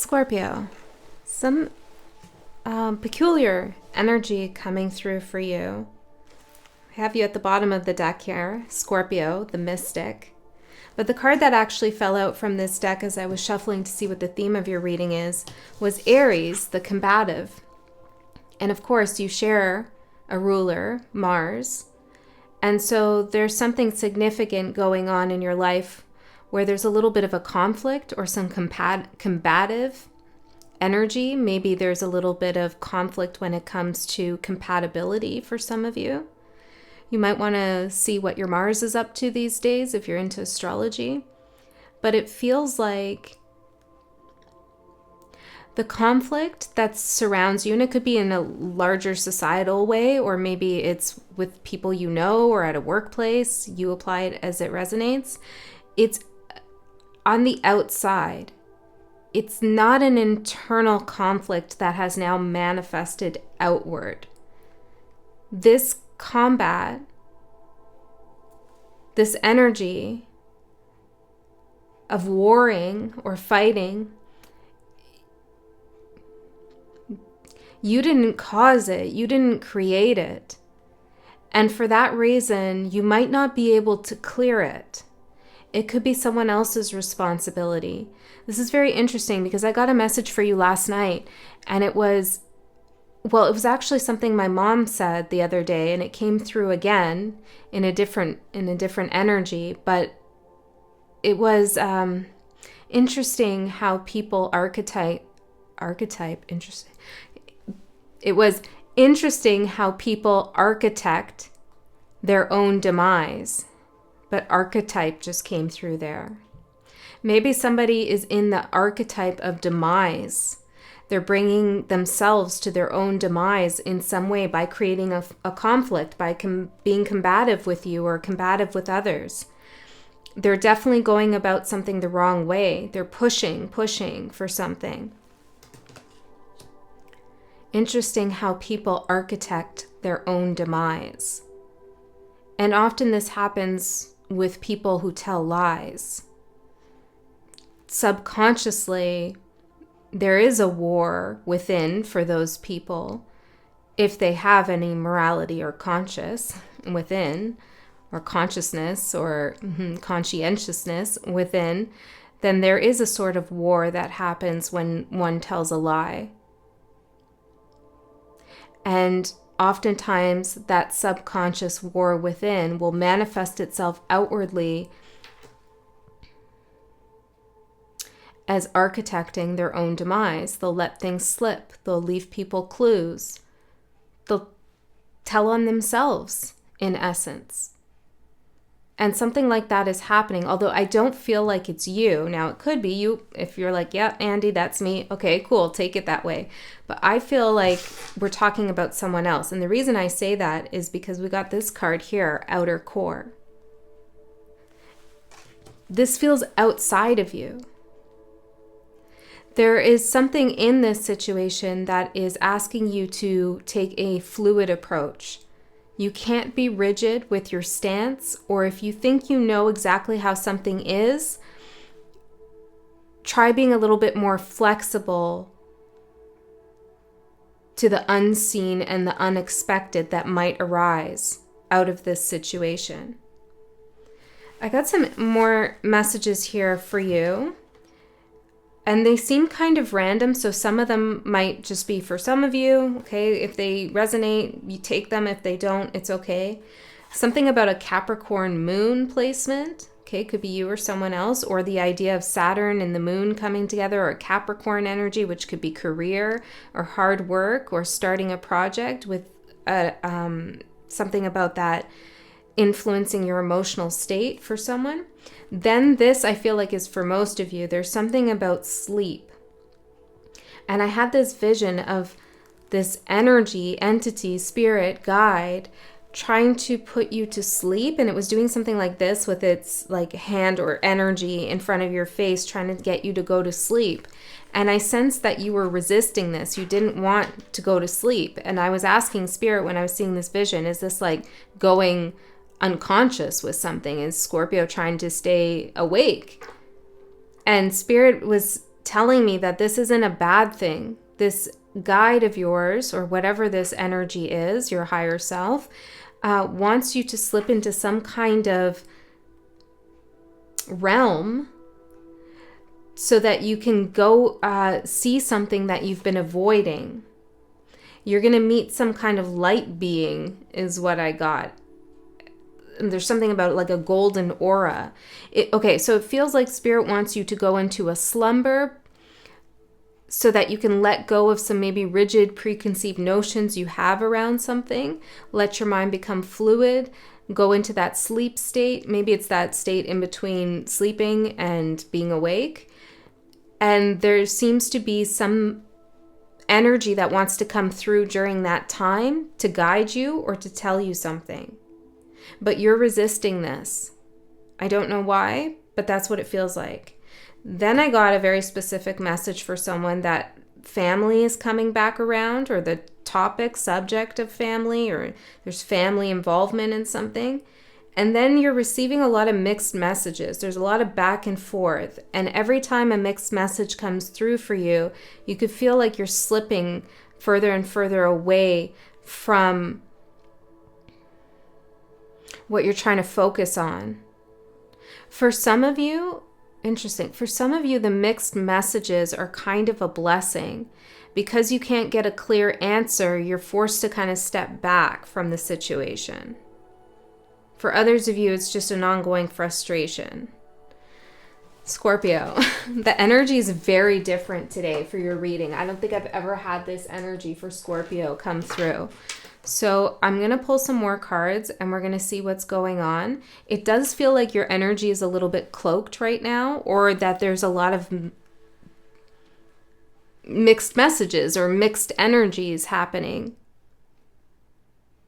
Scorpio, some peculiar energy coming through for you. I have you at the bottom of the deck here, Scorpio, the mystic. But the card that actually fell out from this deck as I was shuffling to see what the theme of your reading is was Aries, the combative. And of course, you share a ruler, Mars. And so there's something significant going on in your life where there's a little bit of a conflict or some combative energy. Maybe there's a little bit of conflict when it comes to compatibility for some of you. You might want to see what your Mars is up to these days if you're into astrology. But it feels like the conflict that surrounds you, and it could be in a larger societal way, or maybe it's with people you know or at a workplace, you apply it as it resonates. It's on the outside. It's not an internal conflict that has now manifested outward. This combat, this energy of warring or fighting, you didn't cause it, you didn't create it. And for that reason, you might not be able to clear it. It could be someone else's responsibility. This is very interesting because I got a message for you last night, and it was actually something my mom said the other day, and it came through again in a different energy, but it was interesting how people interesting. It was interesting how people architect their own demise, but archetype just came through there. Maybe somebody is in the archetype of demise. They're bringing themselves to their own demise in some way by creating a conflict, by being combative with you or combative with others. They're definitely going about something the wrong way. They're pushing for something. Interesting how people architect their own demise. And often this happens with people who tell lies. Subconsciously, there is a war within for those people, if they have any morality or conscience within, or consciousness or conscientiousness within, then there is a sort of war that happens when one tells a lie. And oftentimes that subconscious war within will manifest itself outwardly as architecting their own demise. They'll let things slip. They'll leave people clues. They'll tell on themselves, in essence. And something like that is happening, although I don't feel like it's you. Now, it could be you if you're like, yeah, Andy, that's me. Okay, cool, take it that way. But I feel like we're talking about someone else. And the reason I say that is because we got this card here, outer core. This feels outside of you. There is something in this situation that is asking you to take a fluid approach. You can't be rigid with your stance, or if you think you know exactly how something is, try being a little bit more flexible to the unseen and the unexpected that might arise out of this situation. I got some more messages here for you. And they seem kind of random, so some of them might just be for some of you, okay? If they resonate, you take them. If they don't, it's okay. Something about a Capricorn moon placement, okay? Could be you or someone else, or the idea of Saturn and the moon coming together, or Capricorn energy, which could be career or hard work or starting a project with something about that influencing your emotional state for someone. Then this, I feel like, is for most of you. There's something about sleep. And I had this vision of this energy, entity, spirit, guide, trying to put you to sleep. And it was doing something like this with its like hand or energy in front of your face, trying to get you to go to sleep. And I sensed that you were resisting this. You didn't want to go to sleep. And I was asking Spirit when I was seeing this vision, is this like going unconscious with something? Is Scorpio trying to stay awake? And Spirit was telling me that this isn't a bad thing. This guide of yours, or whatever this energy is, your higher self, wants you to slip into some kind of realm so that you can go see something that you've been avoiding. You're going to meet some kind of light being, is what I got. And there's something about like a golden aura. Okay, so it feels like Spirit wants you to go into a slumber so that you can let go of some maybe rigid preconceived notions you have around something. Let your mind become fluid. Go into that sleep state. Maybe it's that state in between sleeping and being awake. And there seems to be some energy that wants to come through during that time to guide you or to tell you something. But you're resisting this. I don't know why, but that's what it feels like. Then I got a very specific message for someone that family is coming back around, or the topic, subject of family, or there's family involvement in something. And then you're receiving a lot of mixed messages. There's a lot of back and forth. And every time a mixed message comes through for you, you could feel like you're slipping further and further away from what you're trying to focus on. For some of you, interesting, for some of you, the mixed messages are kind of a blessing. Because you can't get a clear answer, you're forced to kind of step back from the situation. For others of you, it's just an ongoing frustration. Scorpio, the energy is very different today for your reading. I don't think I've ever had this energy for Scorpio come through. So I'm going to pull some more cards and we're going to see what's going on. It does feel like your energy is a little bit cloaked right now, or that there's a lot of mixed messages or mixed energies happening.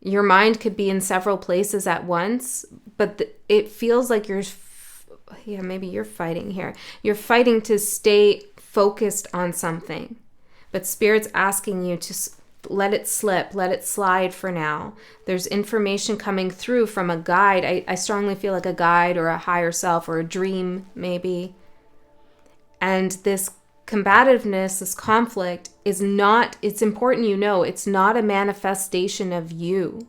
Your mind could be in several places at once, but it feels like maybe you're fighting here. You're fighting to stay focused on something, but Spirit's asking you to let it slip, let it slide for now. There's information coming through from a guide. I strongly feel like a guide or a higher self or a dream maybe. And this combativeness, this conflict is not, it's important you know, it's not a manifestation of you.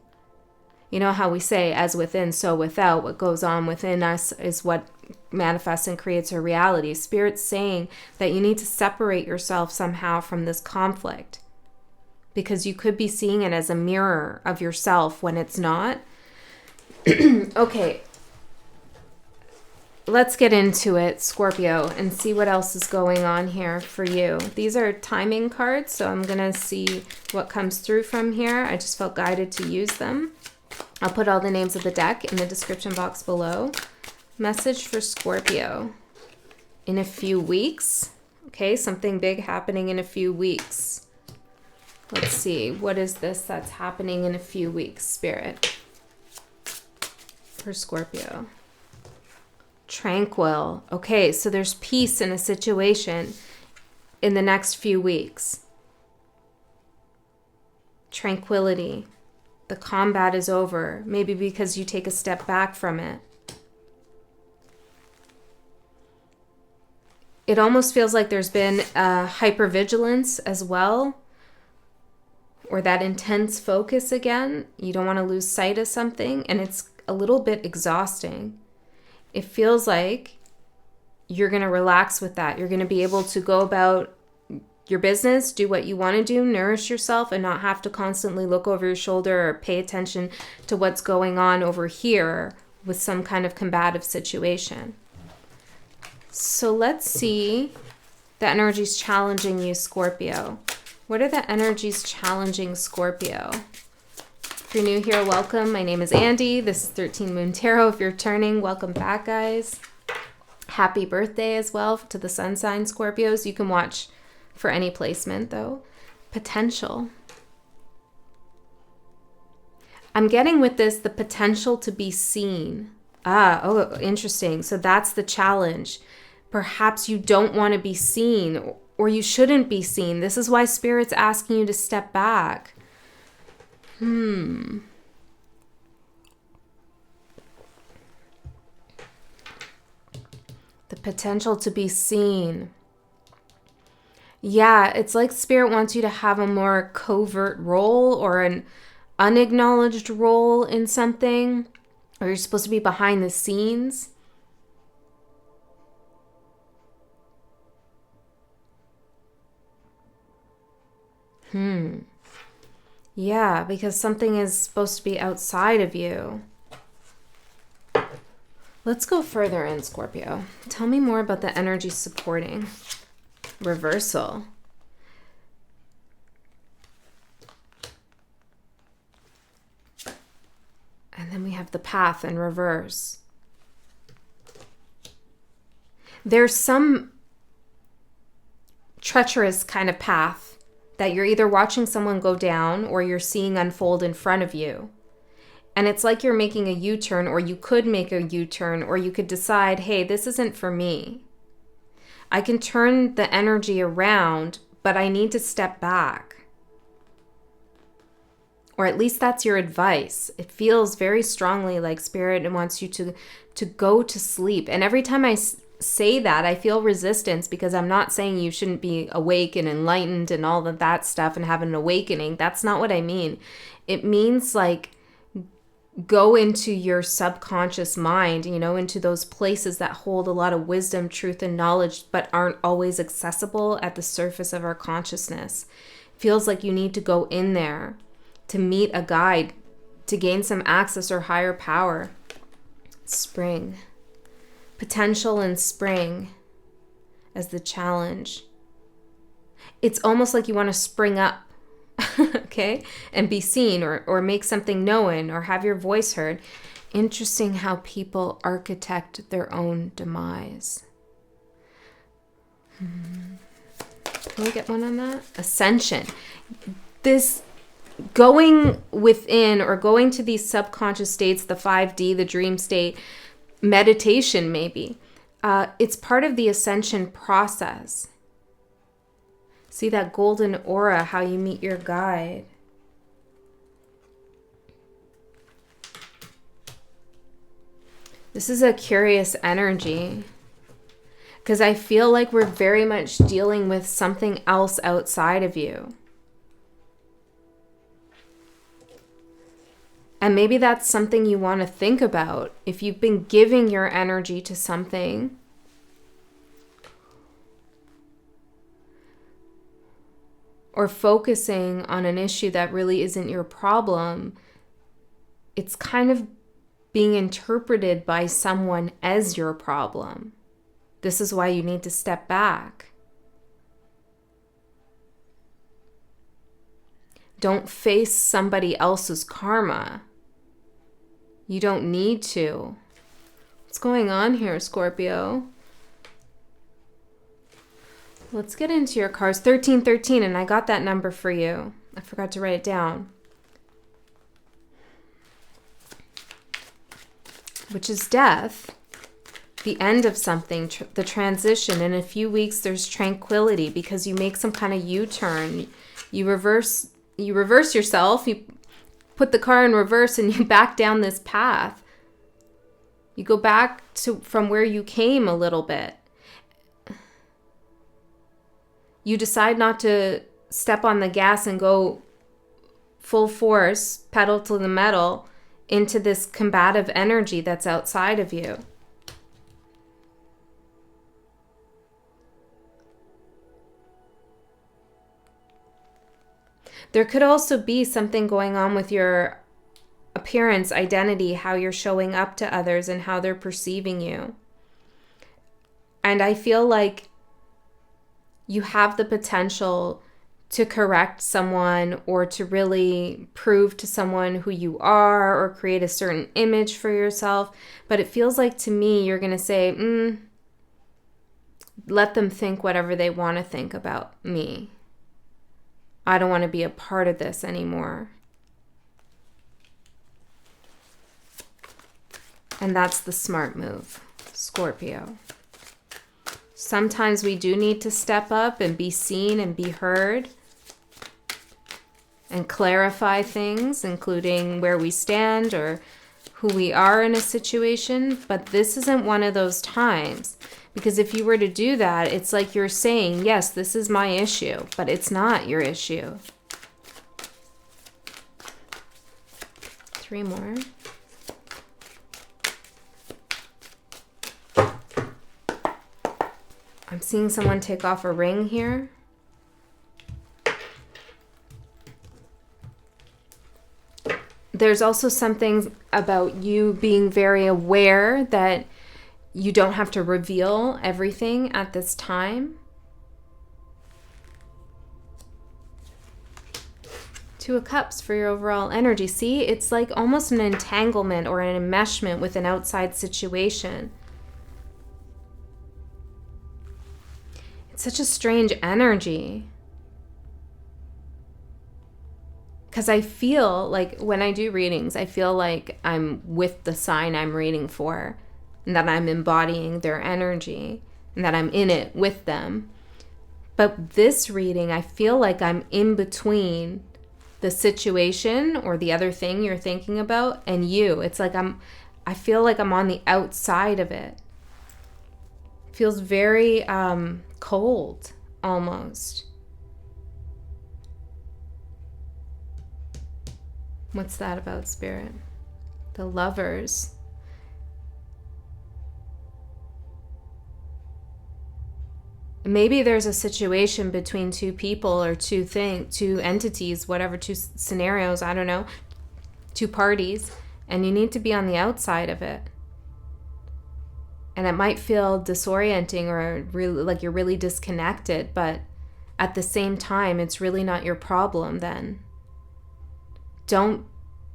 You know how we say, as within, so without. What goes on within us is what manifests and creates a reality. Spirit's saying that you need to separate yourself somehow from this conflict, because you could be seeing it as a mirror of yourself when it's not. Okay. Let's get into it, Scorpio, and see what else is going on here for you. These are timing cards, so I'm going to see what comes through from here. I just felt guided to use them. I'll put all the names of the deck in the description box below. Message for Scorpio. In a few weeks. Okay, something big happening in a few weeks. Let's see. What is this that's happening in a few weeks, Spirit? For Scorpio. Tranquil. Okay, so there's peace in a situation in the next few weeks. Tranquility. The combat is over. Maybe because you take a step back from it. It almost feels like there's been hypervigilance as well, or that intense focus again. You don't want to lose sight of something, and it's a little bit exhausting. It feels like you're going to relax with that. You're going to be able to go about your business, do what you want to do, nourish yourself, and not have to constantly look over your shoulder or pay attention to what's going on over here with some kind of combative situation. So let's see the energies challenging you, Scorpio. What are the energies challenging Scorpio? If you're new here, welcome. My name is Andy. This is 13 Moon Tarot. If you're turning, welcome back, guys. Happy birthday as well to the sun sign Scorpios. You can watch for any placement, though. Potential. I'm getting with this the potential to be seen. Oh, interesting. So that's the challenge. Perhaps you don't want to be seen, or you shouldn't be seen. This is why Spirit's asking you to step back. The potential to be seen. Yeah, it's like Spirit wants you to have a more covert role or an unacknowledged role in something, or you're supposed to be behind the scenes. Yeah, because something is supposed to be outside of you. Let's go further in, Scorpio. Tell me more about the energy supporting. Reversal. And then we have the path in reverse. There's some treacherous kind of path that you're either watching someone go down or you're seeing unfold in front of you. And it's like you're making a U-turn, or you could make a U-turn, or you could decide, hey, this isn't for me. I can turn the energy around, but I need to step back. Or at least that's your advice. It feels very strongly like Spirit wants you to go to sleep. And every time I say that, I feel resistance, because I'm not saying you shouldn't be awake and enlightened and all of that stuff and have an awakening. That's not what I mean. It means like go into your subconscious mind, you know, into those places that hold a lot of wisdom, truth, and knowledge, but aren't always accessible at the surface of our consciousness. It feels like you need to go in there to meet a guide, to gain some access or higher power. Spring. Potential in spring as the challenge. It's almost like you want to spring up, okay, and be seen, or make something known, or have your voice heard. Interesting how people architect their own demise. Can we get one on that? Ascension. This going within, or going to these subconscious states, the 5D, the dream state, meditation maybe. It's part of the ascension process. See that golden aura, how you meet your guide. This is a curious energy, because I feel like we're very much dealing with something else outside of you. And maybe that's something you want to think about. If you've been giving your energy to something, or focusing on an issue that really isn't your problem, it's kind of being interpreted by someone as your problem. This is why you need to step back. Don't face somebody else's karma. You don't need to. What's going on here, Scorpio? Let's get into your cards. 1313, and I got that number for you. I forgot to write it down. Which is death. The end of something, the transition. In a few weeks, there's tranquility because you make some kind of U-turn. You reverse yourself. You put the car in reverse and you back down this path. You go back from where you came a little bit. You decide not to step on the gas and go full force, pedal to the metal, into this combative energy that's outside of you. There could also be something going on with your appearance, identity, how you're showing up to others and how they're perceiving you. And I feel like you have the potential to correct someone, or to really prove to someone who you are, or create a certain image for yourself. But it feels like to me you're going to say, let them think whatever they want to think about me. I don't want to be a part of this anymore. And that's the smart move, Scorpio. Sometimes we do need to step up and be seen and be heard and clarify things, including where we stand or who we are in a situation. But this isn't one of those times, Because if you were to do that, it's like you're saying, yes, this is my issue, but it's not your issue. 3 more. I'm seeing someone take off a ring here. There's also something about you being very aware that you don't have to reveal everything at this time. 2 of Cups for your overall energy. See, it's like almost an entanglement or an enmeshment with an outside situation. It's such a strange energy. Because I feel like when I do readings, I feel like I'm with the sign I'm reading for, and that I'm embodying their energy, and that I'm in it with them. But this reading, I feel like I'm in between the situation or the other thing you're thinking about and you. It's like I feel like I'm on the outside of it. It feels very cold, almost. What's that about, Spirit? The Lovers. Maybe there's a situation between 2 people or 2 entities, whatever, 2 scenarios, I don't know, 2 parties, and you need to be on the outside of it. And it might feel disorienting or really like you're really disconnected, but at the same time, it's really not your problem then. Don't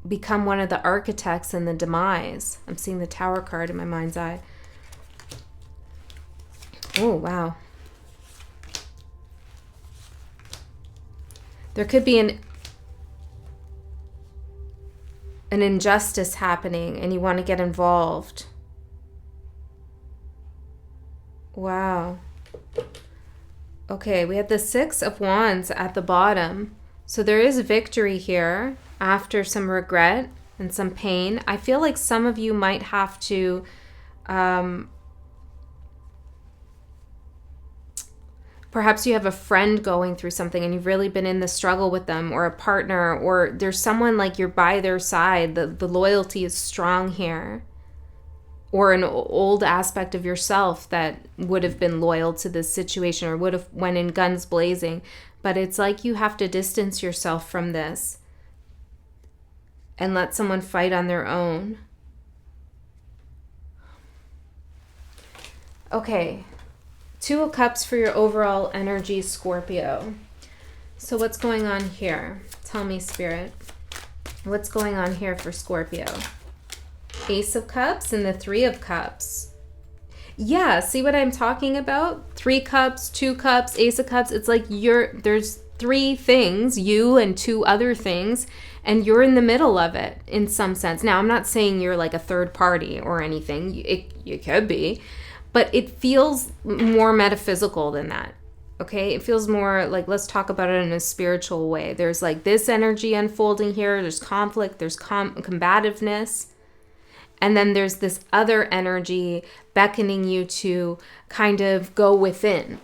become one of the architects in the demise. I'm seeing the Tower card in my mind's eye. Oh, wow. There could be an injustice happening and you want to get involved. Wow. Okay, we had the 6 of Wands at the bottom. So there is victory here after some regret and some pain. I feel like some of you might have to perhaps you have a friend going through something and you've really been in the struggle with them, or a partner, or there's someone like you're by their side. The loyalty is strong here. Or an old aspect of yourself that would have been loyal to this situation or would have went in guns blazing. But it's like you have to distance yourself from this and let someone fight on their own. Okay. 2 of Cups for your overall energy, Scorpio. So what's going on here? Tell me, Spirit. What's going on here for Scorpio? Ace of Cups and the 3 of Cups. Yeah, see what I'm talking about? 3 cups, 2 cups, Ace of Cups. It's like there's 3 things, you and 2 other things, and you're in the middle of it in some sense. Now, I'm not saying you're like a third party or anything. You could be, but it feels more metaphysical than that. Okay, it feels more like, let's talk about it in a spiritual way. There's like this energy unfolding here. There's conflict. There's combativeness. And then there's this other energy beckoning you to kind of go within.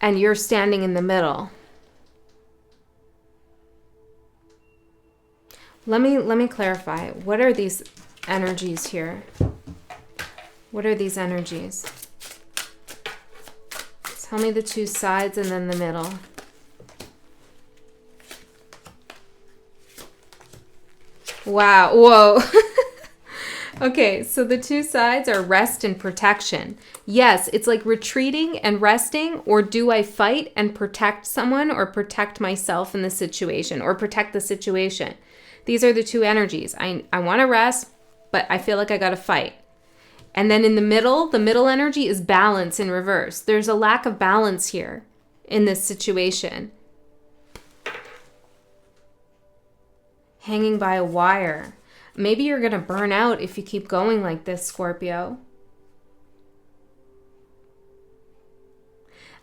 And you're standing in the middle. Let me clarify. What are these energies here? What are these energies? Tell me the 2 sides and then the middle. Wow. Whoa. Okay, so the 2 sides are rest and protection. Yes, it's like retreating and resting, or do I fight and protect someone, or protect myself in the situation, or protect the situation? These are the 2 energies. I want to rest, but I feel like I got to fight. And then in the middle energy is balance in reverse. There's a lack of balance here in this situation. Hanging by a wire. Maybe you're going to burn out if you keep going like this, Scorpio.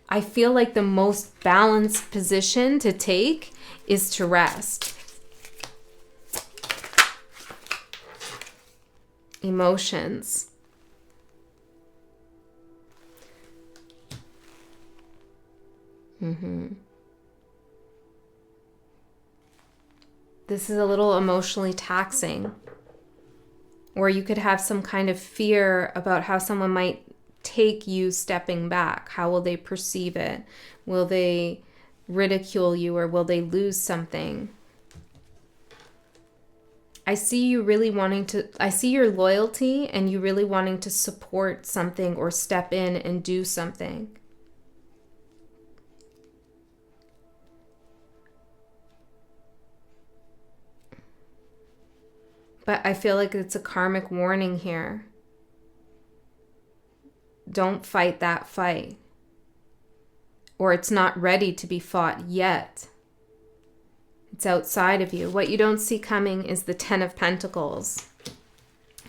I feel like the most balanced position to take is to rest. Emotions. This is a little emotionally taxing. Or you could have some kind of fear about how someone might take you stepping back. How will they perceive it? Will they ridicule you, or will they lose something? I see you really wanting to, I see your loyalty and you really wanting to support something or step in and do something. But I feel like it's a karmic warning here. Don't fight that fight. Or it's not ready to be fought yet. It's outside of you. What you don't see coming is the Ten of Pentacles.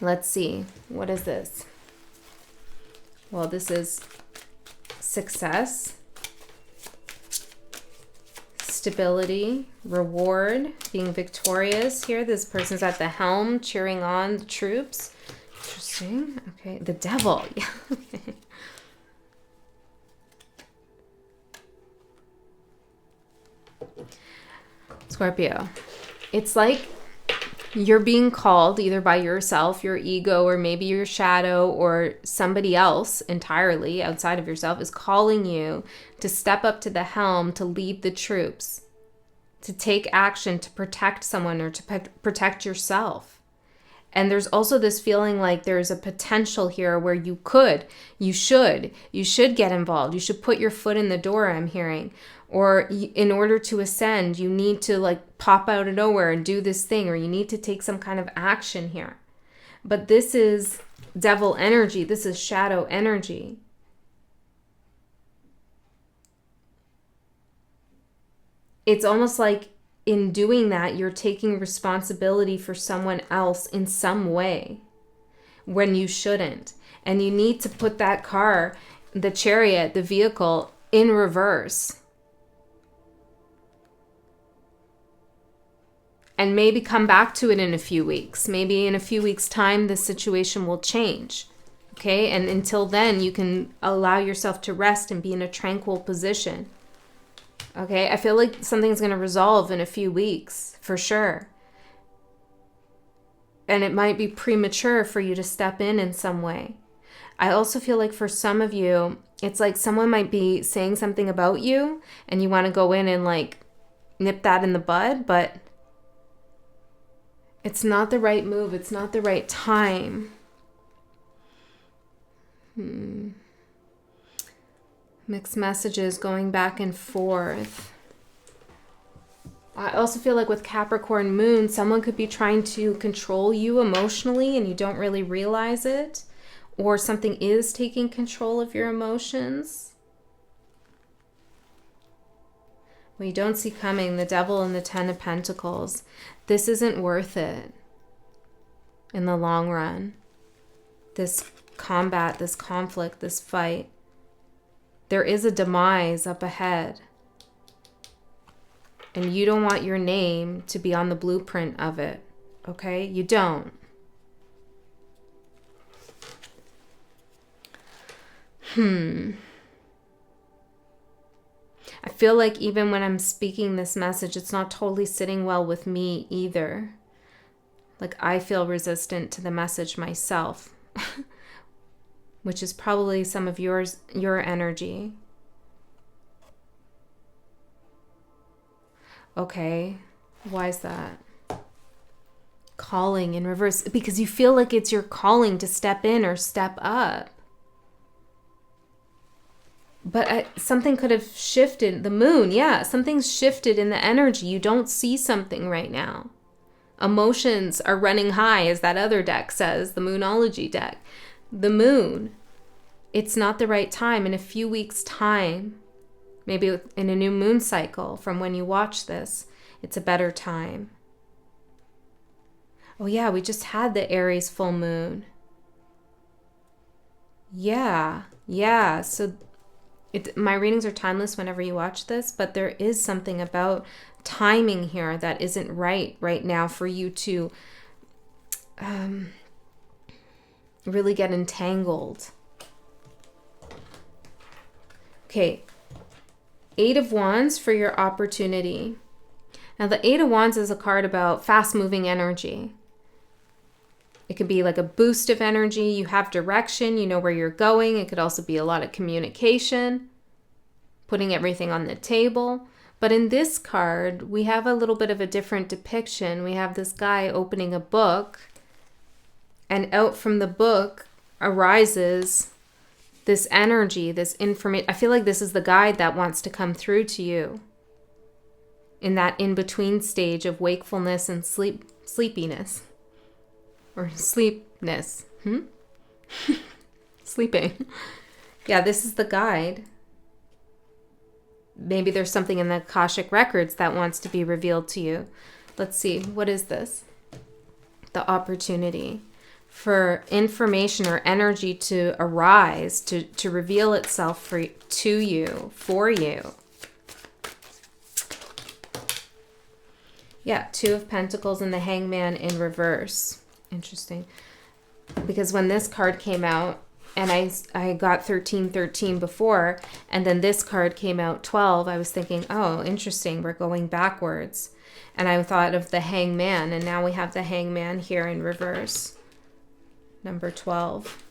Let's see. What is this? Well, this is success, stability, reward, being victorious here. This person's at the helm, cheering on the troops. Interesting. Okay. The devil. Yeah. Okay. Scorpio. It's like you're being called either by yourself, your ego, or maybe your shadow, or somebody else entirely outside of yourself is calling you to step up to the helm, to lead the troops, to take action, to protect someone, or to protect yourself. And there's also this feeling like there's a potential here where you should get involved. You should put your foot in the door, I'm hearing. Or in order to ascend, you need to like pop out of nowhere and do this thing, or you need to take some kind of action here. But this is devil energy. This is shadow energy. It's almost like in doing that, you're taking responsibility for someone else in some way when you shouldn't. And you need to put that car, the chariot, the vehicle in reverse. And maybe come back to it in a few weeks. Maybe in a few weeks' time, the situation will change. Okay? And until then, you can allow yourself to rest and be in a tranquil position. Okay? I feel like something's going to resolve in a few weeks, for sure. And it might be premature for you to step in some way. I also feel like for some of you, it's like someone might be saying something about you, and you want to go in and like nip that in the bud, but it's not the right move. It's not the right time. Mixed messages going back and forth. I also feel like with Capricorn moon, someone could be trying to control you emotionally and you don't really realize it. Or something is taking control of your emotions. Well, you don't see coming the devil and the Ten of Pentacles. This isn't worth it in the long run. This combat, this conflict, this fight. There is a demise up ahead. And you don't want your name to be on the blueprint of it. Okay? You don't. I feel like even when I'm speaking this message, it's not totally sitting well with me either. Like I feel resistant to the message myself, which is probably some of your energy. Okay, why is that? Calling in reverse, because you feel like it's your calling to step in or step up. But something could have shifted. The moon, yeah, something's shifted in the energy. You don't see something right now. Emotions are running high, as that other deck says, the Moonology deck. The moon, it's not the right time. In a few weeks' time, maybe in a new moon cycle from when you watch this, it's a better time. Oh yeah, we just had the Aries full moon. Yeah. So my readings are timeless whenever you watch this, but there is something about timing here that isn't right now for you to really get entangled. Okay, Eight of Wands for your opportunity. Now, the Eight of Wands is a card about fast-moving energy. It could be like a boost of energy. You have direction. You know where you're going. It could also be a lot of communication, putting everything on the table. But in this card, we have a little bit of a different depiction. We have this guy opening a book, and out from the book arises this energy, this information. I feel like this is the guide that wants to come through to you in that in-between stage of wakefulness and sleepiness. Or sleepness. Sleeping. Yeah, this is the guide. Maybe there's something in the Akashic records that wants to be revealed to you. Let's see. What is this? The opportunity for information or energy to arise, to reveal itself to you, for you. Yeah, Two of Pentacles and the Hangman in reverse. Interesting. Because when this card came out, and I got 1313 before, and then this card came out 12, I was thinking, oh, interesting, we're going backwards. And I thought of the Hangman, and now we have the Hangman here in reverse. Number 12.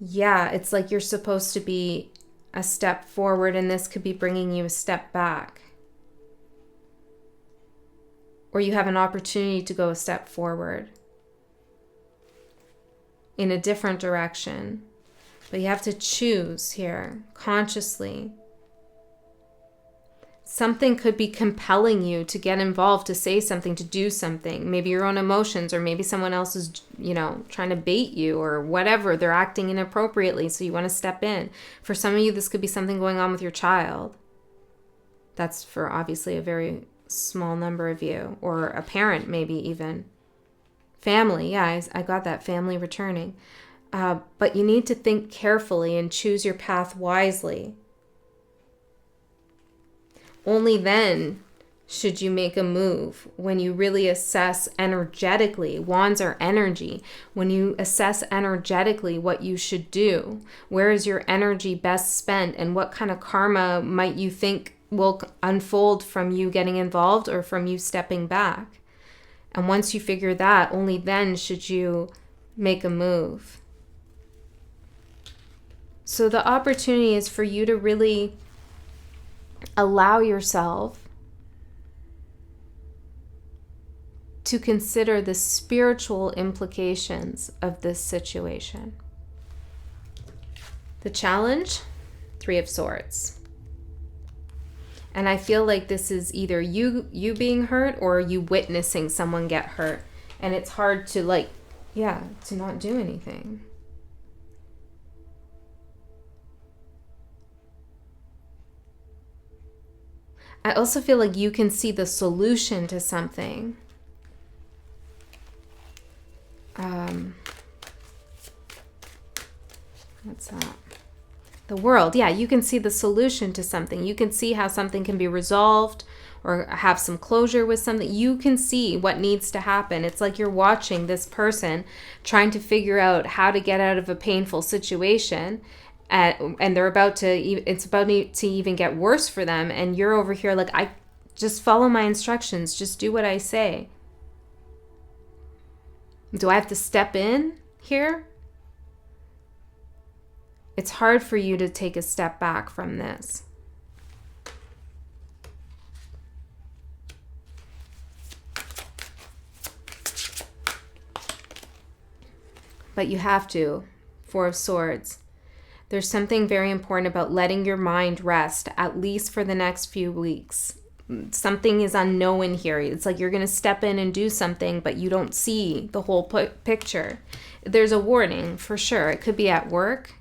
Yeah, it's like you're supposed to be a step forward, and this could be bringing you a step back. Or you have an opportunity to go a step forward in a different direction. But you have to choose here consciously. Something could be compelling you to get involved, to say something, to do something. Maybe your own emotions, or maybe someone else is, trying to bait you or whatever. They're acting inappropriately, so you want to step in. For some of you, this could be something going on with your child. That's for obviously a very small number of you, or a parent, maybe even. Family, yeah, I got that, family returning. But you need to think carefully and choose your path wisely. Only then should you make a move, when you really assess energetically. Wands are energy. When you assess energetically what you should do, where is your energy best spent, and what kind of karma might you think will unfold from you getting involved or from you stepping back. And once you figure that, only then should you make a move. So the opportunity is for you to really allow yourself to consider the spiritual implications of this situation. The challenge, Three of Swords. And I feel like this is either you being hurt or you witnessing someone get hurt. And it's hard to to not do anything. I also feel like you can see the solution to something. What's that? The World. Yeah, you can see the solution to something. You can see how something can be resolved or have some closure with something. You can see what needs to happen. It's like you're watching this person trying to figure out how to get out of a painful situation. And they're it's about to even get worse for them. And you're over here like, I just follow my instructions. Just do what I say. Do I have to step in here? It's hard for you to take a step back from this. But you have to. Four of Swords. There's something very important about letting your mind rest, at least for the next few weeks. Something is unknown here. It's like you're going to step in and do something, but you don't see the whole picture. There's a warning for sure. It could be at work.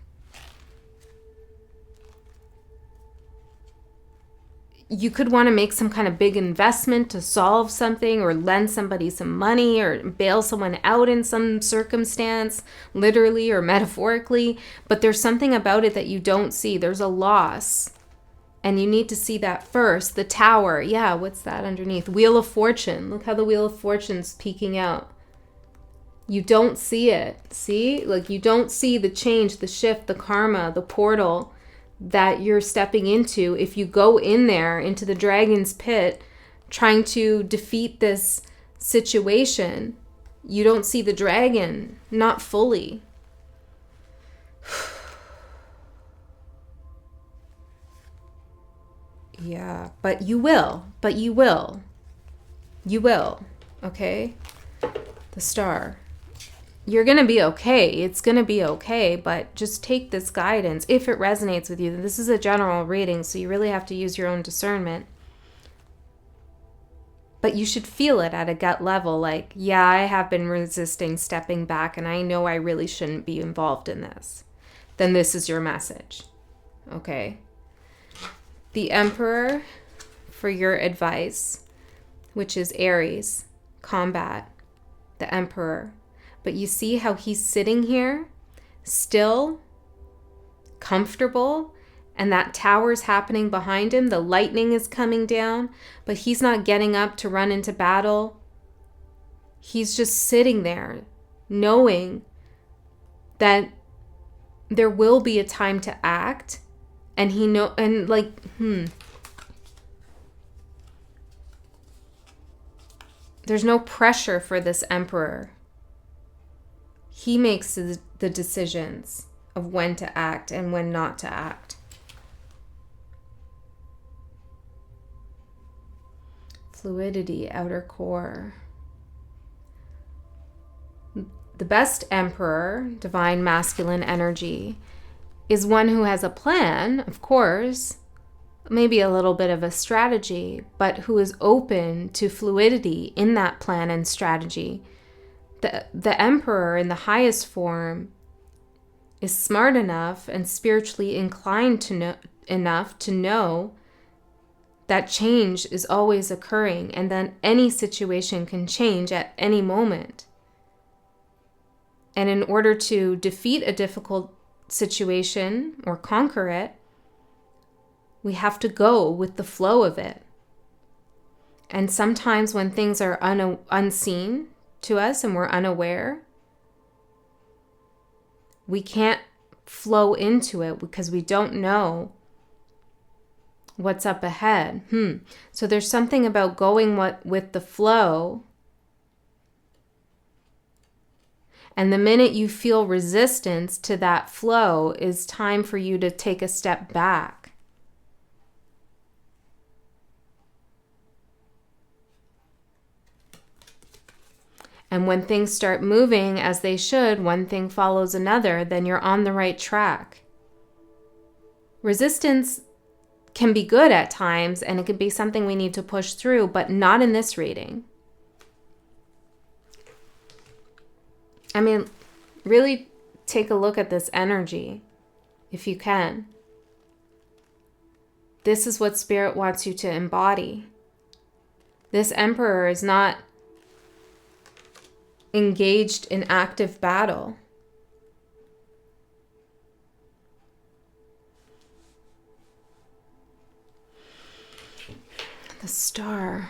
You could want to make some kind of big investment to solve something, or lend somebody some money, or bail someone out in some circumstance, literally or metaphorically. But there's something about it that you don't see. There's a loss. And you need to see that first. The Tower. Yeah, what's that underneath? Wheel of Fortune. Look how the Wheel of Fortune's peeking out. You don't see it. See? Like, you don't see the change, the shift, the karma, the portal, that you're stepping into if you go in there into the dragon's pit trying to defeat this situation. You don't see the dragon, not fully. Yeah, but you will. You will, okay? The Star. You're going to be okay. It's going to be okay, but just take this guidance if it resonates with you. This is a general reading, so you really have to use your own discernment. But you should feel it at a gut level, like, yeah, I have been resisting stepping back, and I know I really shouldn't be involved in this. Then this is your message, okay? The Emperor for your advice, which is Aries, combat, the Emperor. But you see how he's sitting here, still, comfortable, and that tower's happening behind him. The lightning is coming down, but he's not getting up to run into battle. He's just sitting there, knowing that there will be a time to act, and there's no pressure for this Emperor. He makes the decisions of when to act and when not to act. Fluidity, outer core. The best Emperor, divine masculine energy, is one who has a plan, of course, maybe a little bit of a strategy, but who is open to fluidity in that plan and strategy. The Emperor in the highest form is smart enough and spiritually inclined enough to know that change is always occurring and that any situation can change at any moment. And in order to defeat a difficult situation or conquer it, we have to go with the flow of it. And sometimes when things are unseen to us and we're unaware, we can't flow into it because we don't know what's up ahead. So there's something about going with the flow. And the minute you feel resistance to that flow is time for you to take a step back. And when things start moving as they should, one thing follows another, then you're on the right track. Resistance can be good at times, and it can be something we need to push through, but not in this reading. I mean, really take a look at this energy, if you can. This is what Spirit wants you to embody. This Emperor is not engaged in active battle. The Star.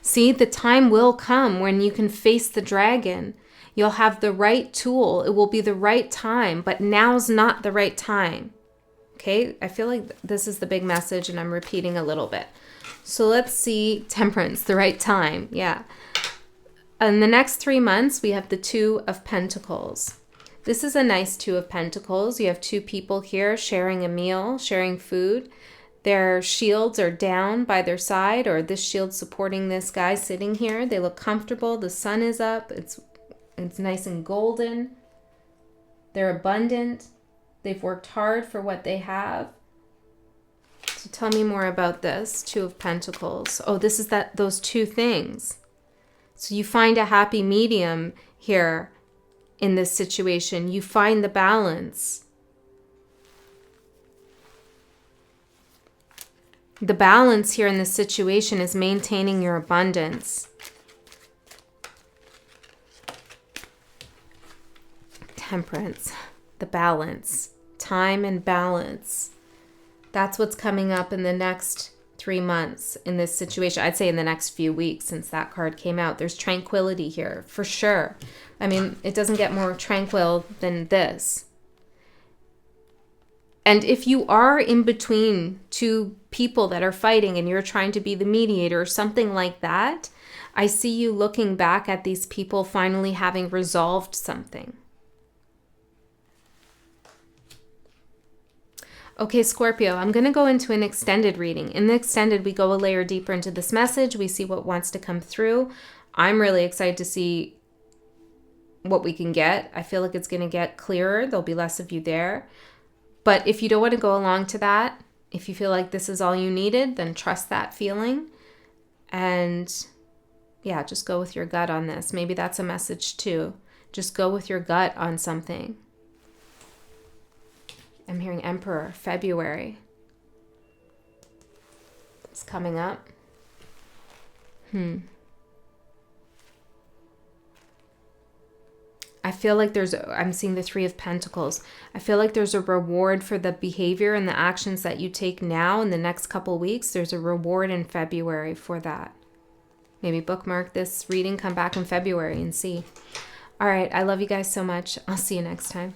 See, the time will come when you can face the dragon. You'll have the right tool. It will be the right time, but now's not the right time. Okay? I feel like this is the big message and I'm repeating a little bit. So let's see Temperance, the right time. Yeah. In the next 3 months, we have the Two of Pentacles. This is a nice Two of Pentacles. You have two people here sharing a meal, sharing food. Their shields are down by their side, or this shield supporting this guy sitting here. They look comfortable. The sun is up. It's nice and golden. They're abundant. They've worked hard for what they have. So tell me more about this Two of Pentacles. Oh, this is those two things. So you find a happy medium here in this situation. You find the balance. The balance here in this situation is maintaining your abundance. Temperance, the balance, time and balance. That's what's coming up in the next 3 months in this situation. I'd say in the next few weeks since that card came out. There's tranquility here, for sure. I mean, it doesn't get more tranquil than this. And if you are in between two people that are fighting and you're trying to be the mediator or something like that, I see you looking back at these people finally having resolved something. Okay, Scorpio, I'm going to go into an extended reading. In the extended, we go a layer deeper into this message. We see what wants to come through. I'm really excited to see what we can get. I feel like it's going to get clearer. There'll be less of you there. But if you don't want to go along to that, if you feel like this is all you needed, then trust that feeling. And yeah, just go with your gut on this. Maybe that's a message too. Just go with your gut on something. I'm hearing Emperor, February. It's coming up. I feel like I'm seeing the Three of Pentacles. I feel like there's a reward for the behavior and the actions that you take now in the next couple weeks. There's a reward in February for that. Maybe bookmark this reading, come back in February and see. All right, I love you guys so much. I'll see you next time.